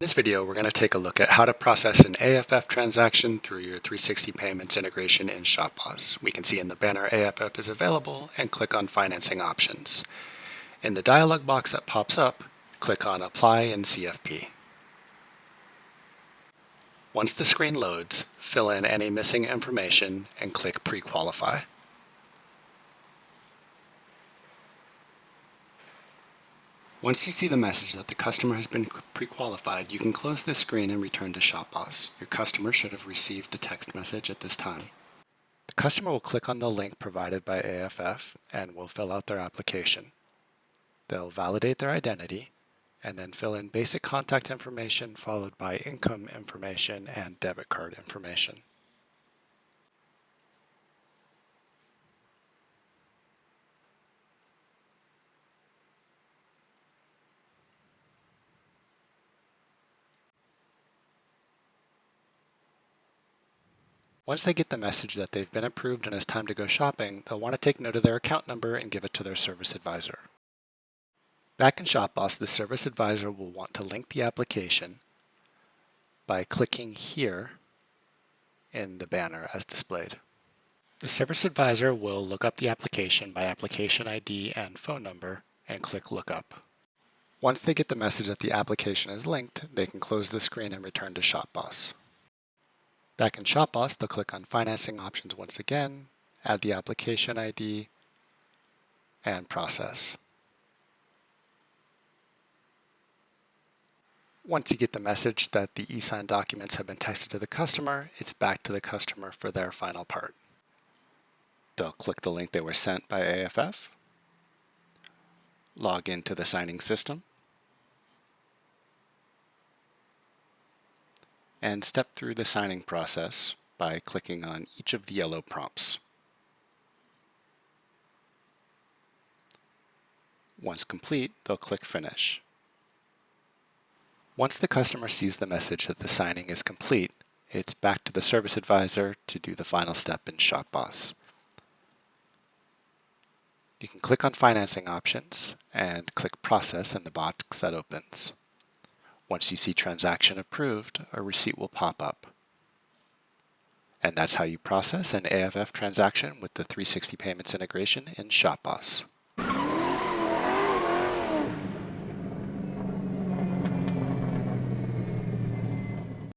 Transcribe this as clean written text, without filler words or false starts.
In this video, we're going to take a look at how to process an AFF transaction through your 360 Payments integration in Shopboss. We can see in the banner AFF is available and click on Financing Options. In the dialog box that pops up, click on Apply in CFP. Once the screen loads, fill in any missing information and click Pre-Qualify. Once you see the message that the customer has been pre-qualified, you can close this screen and return to Shopboss. Your customer should have received a text message at this time. The customer will click on the link provided by AFF and will fill out their application. They'll validate their identity and then fill in basic contact information followed by income information and debit card information. Once they get the message that they've been approved and it's time to go shopping, they'll want to take note of their account number and give it to their service advisor. Back in Shopboss, the service advisor will want to link the application by clicking here in the banner as displayed. The service advisor will look up the application by application ID and phone number and click Lookup. Once they get the message that the application is linked, they can close the screen and return to Shopboss. Back in Shopboss, they'll click on Financing Options once again, add the application ID, and process. Once you get the message that the e-sign documents have been texted to the customer, it's back to the customer for their final part. They'll click the link they were sent by AFF, log into the signing system, and step through the signing process by clicking on each of the yellow prompts. Once complete, they'll click Finish. Once the customer sees the message that the signing is complete, it's back to the service advisor to do the final step in Shopboss. You can click on Financing Options and click Process in the box that opens. Once you see Transaction Approved, a receipt will pop up. And that's how you process an AFF transaction with the 360 Payments integration in Shopboss.